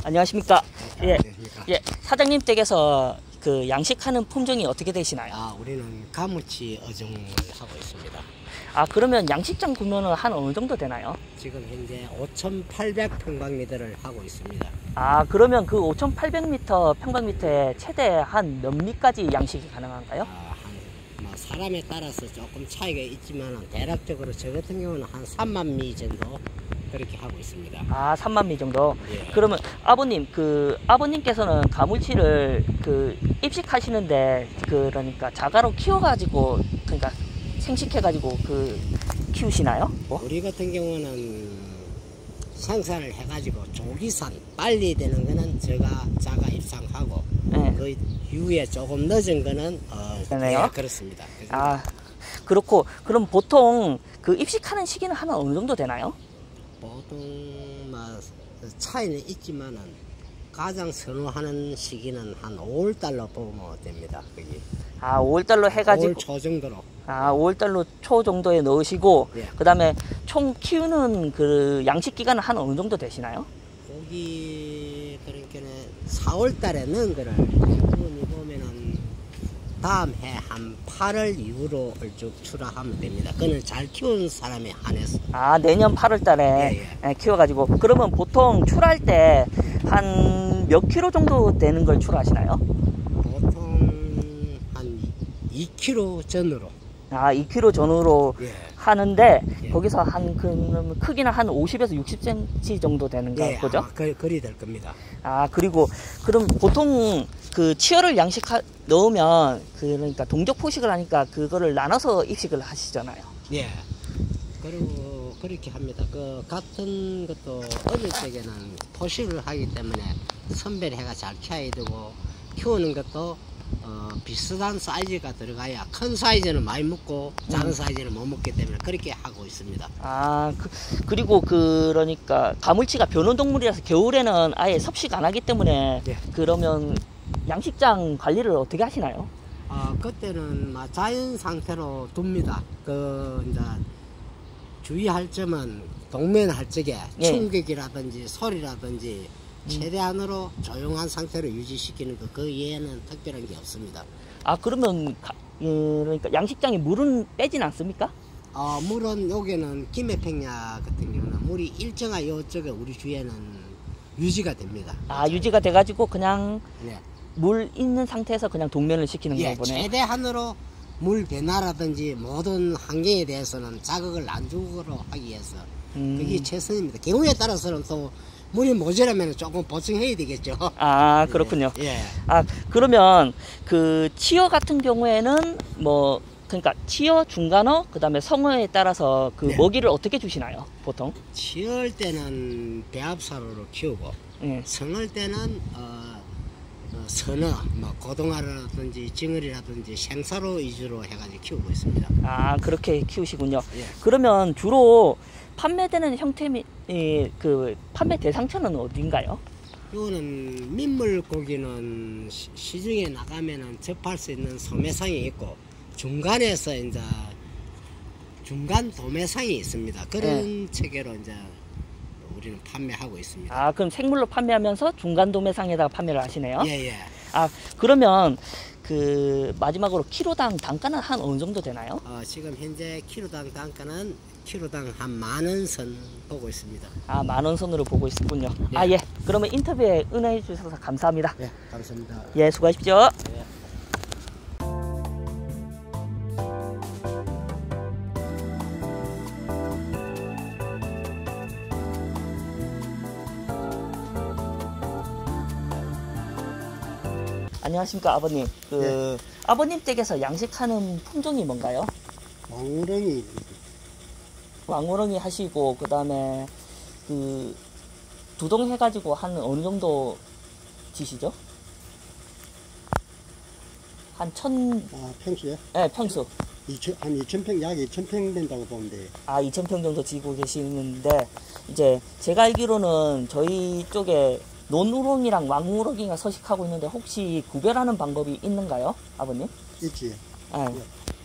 안녕하십니까. 예, 예, 사장님 댁에서 그 양식하는 품종이 어떻게 되시나요? 우리는 가무치 어종을 하고 있습니다. 그러면 양식장 규모는 한 어느 정도 되나요? 지금 현재 5,800평방미터를 하고 있습니다. 그러면 그 5,800m 평방미터에 최대 한 몇 미까지 양식이 가능한가요? 사람에 따라서 조금 차이가 있지만 대략적으로 저 같은 경우는 한 3만 미 정도 그렇게 하고 있습니다. 3만 미 정도. 예. 그러면 아버님, 아버님께서는 가물치를 입식하시는데 그러니까 자가로 키워가지고 그러니까 생식해가지고 키우시나요? 우리 같은 경우는 생산을 해가지고 조기산 빨리 되는 거는 자가 입상하고 네. 그 이후에 조금 늦은 거는 네, 그렇습니다. 그렇고 그럼 보통 그 입식하는 시기는 한 어느 정도 되나요? 보통 차이는 있지만은 가장 선호하는 시기는 한 5월달로 보면 됩니다. 거기. 5월달로 해가지고 5월 초 정도로. 5월달로 초 정도에 넣으시고 예. 그 다음에 총 키우는 그 양식 기간은 한 어느 정도 되시나요? 고기 그러니까 4월달에 넣은 거를 대부분이 보면은 다음 해 한 8월 이후로 쭉 출하하면 됩니다. 그거는 잘 키우는 사람에 한해서. 내년 8월달에 예. 키워가지고 그러면 보통 출할 때 한 몇 킬로 정도 되는 걸 출하하시나요? 보통 한 2kg 전으로. 2kg 전후로 예. 하는데 예. 거기서 그럼 크기는 한 50에서 60cm 정도 되는가 보죠? 그리 될 겁니다. 그리고 그럼 보통 그 치어를 넣으면 그러니까 동적 포식을 하니까 그거를 나눠서 입식을 하시잖아요. 예. 그리고 그렇게 합니다. 그 같은 것도 어릴 적에는 포식을 하기 때문에 선별해가 잘 키워야 되고 키우는 것도 비슷한 사이즈가 들어가야 큰 사이즈는 많이 먹고 작은 사이즈는 못 먹기 때문에 그렇게 하고 있습니다. 그리고 그러니까 가물치가 변온동물이라서 겨울에는 아예 섭식 안 하기 때문에 네. 그러면 양식장 관리를 어떻게 하시나요? 그때는 자연 상태로 둡니다. 이제 주의할 점은 동면할 적에 예. 충격이라든지 소리라든지 최대한으로 조용한 상태로 유지시키는 거, 그 외에는 특별한 게 없습니다. 그러면 그러니까 양식장에 물은 빼진 않습니까? 물은 여기는 김해평야 같은 경우는 물이 일정한 이쪽에 우리 주위에는 유지가 됩니다. 유지가 돼가지고 그냥 네. 물 있는 상태에서 그냥 동면을 시키는 예, 거보네요. 최대한으로 물 변화라든지 모든 환경에 대해서는 자극을 안 주도록 하기 위해서 그게 최선입니다. 경우에 따라서는 또 물이 모자라면 조금 보충해야 되겠죠. 그렇군요. 예. 그러면 그 치어 같은 경우에는 그러니까 치어, 중간어, 그 다음에 성어에 따라서 그 먹이를 어떻게 주시나요, 보통? 치어일 때는 배합사료로 키우고, 성을 때는 선어, 고동아라든지 징어리라든지 생사로 위주로 해가지고 키우고 있습니다. 그렇게 키우시군요. 예. 그러면 주로 판매되는 형태 판매 대상처는 어딘가요? 이거는 민물고기는 시중에 나가면은 접할 수 있는 소매상이 있고 중간에서 이제 중간 도매상이 있습니다. 그런 체계로 이제 우리는 판매하고 있습니다. 그럼 생물로 판매하면서 중간 도매상에다가 판매를 하시네요. 예. 그러면 그 마지막으로 키로당 단가는 한 어느 정도 되나요? 지금 현재 키로당 단가는 키로당 한 10,000원 선 보고 있습니다. 10,000원 선으로 보고 있군요. 예. 예. 그러면 인터뷰에 응해 주셔서 감사합니다. 예, 감사합니다. 예, 수고하십시오. 예. 안녕하십니까 아버님. 아버님 댁에서 양식하는 품종이 뭔가요? 왕우렁이. 왕우렁이 하시고 그다음에 그 두동 해가지고 한 어느 정도 지시죠? 한 평수요? 네, 평수. 한 2,000평, 약 2,000평 된다고 보면 돼요. 2,000평 정도 지고 계시는데, 이제 제가 알기로는 저희 쪽에 논우렁이랑 왕우렁이가 서식하고 있는데 혹시 구별하는 방법이 있는가요, 아버님? 있지. 네.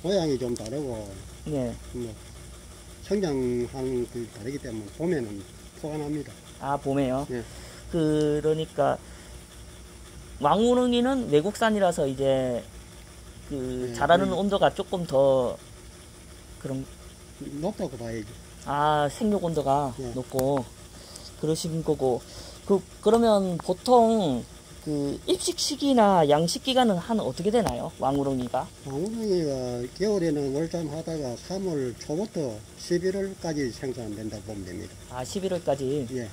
모양이 좀 다르고, 네. 뭐, 성장하는 그 다르기 때문에 봄에는 포가 납니다. 봄에요? 네. 그러니까, 왕우렁이는 외국산이라서 이제, 네, 자라는 온도가 조금 더, 높다고 봐야지. 생육 온도가 네. 높고, 그러신 거고, 그러면 보통, 입식 시기나 양식 기간은 어떻게 되나요? 왕우렁이가? 왕우렁이가 겨울에는 월잠하다가 3월 초부터 11월까지 생산된다고 보면 됩니다. 11월까지? 예.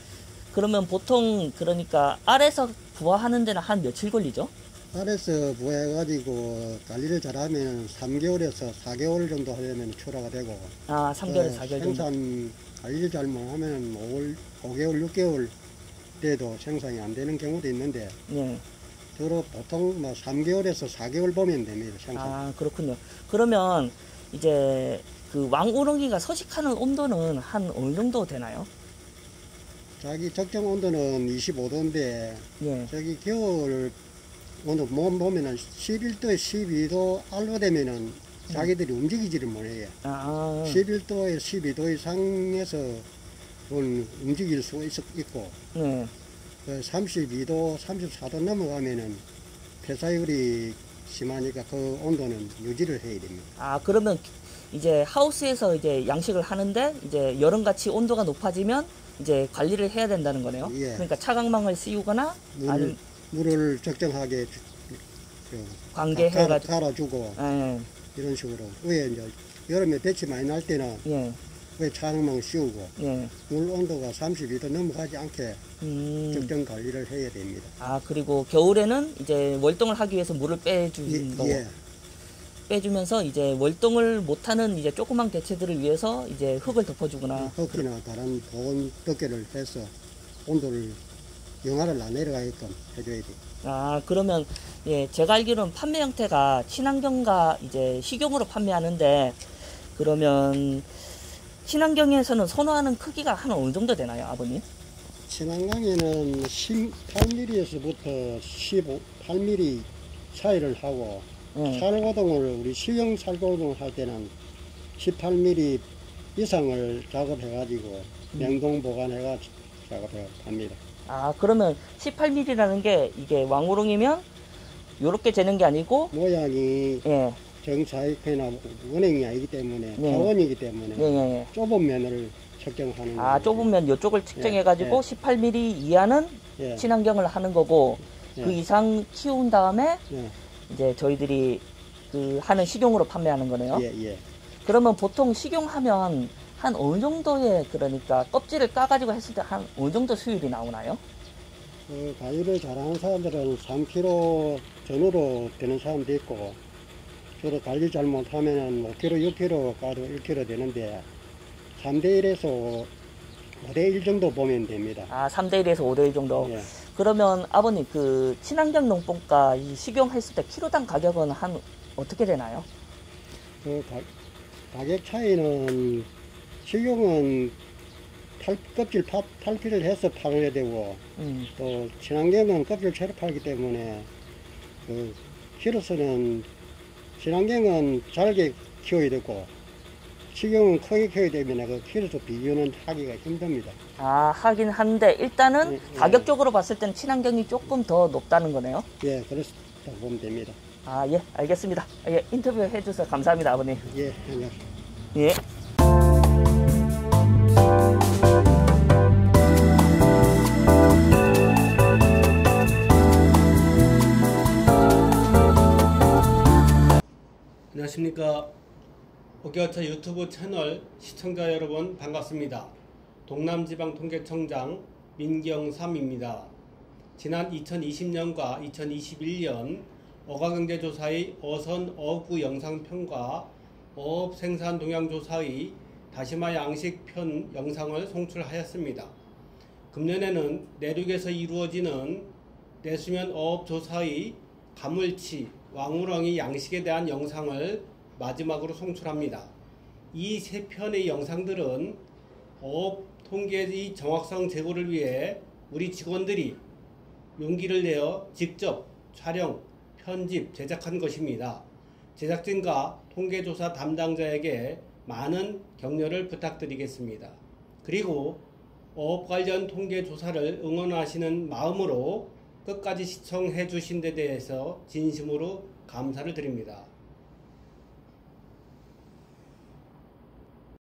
그러면 보통, 그러니까, 알에서 부화하는 데는 한 며칠 걸리죠? 알에서 부화해가지고 관리를 잘하면 3개월에서 4개월 정도 하려면 출하가 되고 3개월, 4개월 정도? 생산 관리를 잘못하면 5개월, 6개월 때도 생산이 안 되는 경우도 있는데 네. 주로 보통 3개월에서 4개월 보면 됩니다. 생산. 그렇군요. 그러면 이제 그 왕우렁이가 서식하는 온도는 한 어느 정도 되나요? 자기 적정 온도는 25도인데 예. 저기 겨울 온도 보면은 11도에 12도 알로 되면은 자기들이 움직이지를 못해요. 11도에 12도 이상에서 움직일 수 있고, 네. 32도, 34도 넘어가면은 폐사율이 심하니까 그 온도는 유지를 해야 됩니다. 그러면 이제 하우스에서 이제 양식을 하는데 이제 여름같이 온도가 높아지면 이제 관리를 해야 된다는 거네요. 예. 그러니까 차광망을 씌우거나 아니면 물을 적정하게 관계해가지고 갈아주고 예. 이런 식으로 위에 이제 여름에 볕이 많이 날 때는 예. 위에 차광망 씌우고 예. 물 온도가 32도 넘어가지 않게 적정 관리를 해야 됩니다. 그리고 겨울에는 이제 월동을 하기 위해서 물을 빼주는 거고. 예. 빼주면서 이제 월동을 못하는 이제 조그만 개체들을 위해서 이제 흙을 덮어주거나. 흙이나 다른 보온 덮개를 해서 온도를 영하를 안 내려가게끔 해줘야 돼. 그러면 예, 제가 알기로는 판매 형태가 친환경과 이제 식용으로 판매하는데, 그러면 친환경에서는 선호하는 크기가 한 어느 정도 되나요, 아버님? 친환경에는 18mm에서부터 18mm 차이를 하고 살고동을 우리 식용 살고동을 할 때는 18mm 이상을 작업해가지고 냉동 보관해가 작업합니다. 그러면 18mm라는 게 이게 왕우렁이면 요렇게 재는 게 아니고 모양이 예. 정사이크나 원행이 아니기 때문에 네. 타원이기 때문에 예. 좁은 면을 측정하는 거예요. 좁은 면 요쪽을 측정해가지고 18mm 이하는 친환경을 하는 거고 그 이상 키운 다음에 이제 저희들이 하는 식용으로 판매하는 거네요. 예. 그러면 보통 식용하면 한 어느 정도의, 그러니까 껍질을 까가지고 했을 때 한 어느 정도 수율이 나오나요? 관리를 잘하는 사람들은 3kg 전후로 되는 사람도 있고, 주로 관리 잘못하면 5kg, 6kg 까도 1kg 되는데 3대1에서 5대1 정도 보면 됩니다. 3대1에서 5대1 정도. 예. 그러면 아버님 친환경 농법과 이 식용했을 때 키로당 가격은 어떻게 되나요? 가격 차이는 식용은 껍질 탈피를 해서 팔아야 되고 또 친환경은 껍질 채로 팔기 때문에 키로수는 친환경은 잘게 키워야 되고 식용은 크게 키워야 되면 키로수 비교는 하기가 힘듭니다. 하긴 한데 일단은 가격적으로 봤을 때는 친환경이 조금 더 높다는 거네요. 예, 그렇다고 보면 됩니다. 예, 알겠습니다. 인터뷰 해주셔서 감사합니다, 아버님. 예, 안녕. 예. 안녕하십니까. 오케어차 유튜브 채널 시청자 여러분 반갑습니다. 동남지방통계청장 민경삼입니다. 지난 2020년과 2021년 어가경제조사의 어선 어업구 영상편과 어업 생산 동향조사의 다시마 양식 편 영상을 송출하였습니다. 금년에는 내륙에서 이루어지는 내수면 어업 조사의 가물치, 왕우렁이 양식에 대한 영상을 마지막으로 송출합니다. 이 세 편의 영상들은 어업 통계의 정확성 제고를 위해 우리 직원들이 용기를 내어 직접 촬영, 편집, 제작한 것입니다. 제작진과 통계조사 담당자에게 많은 격려를 부탁드리겠습니다. 그리고 어업 관련 통계조사를 응원하시는 마음으로 끝까지 시청해 주신 데 대해서 진심으로 감사를 드립니다.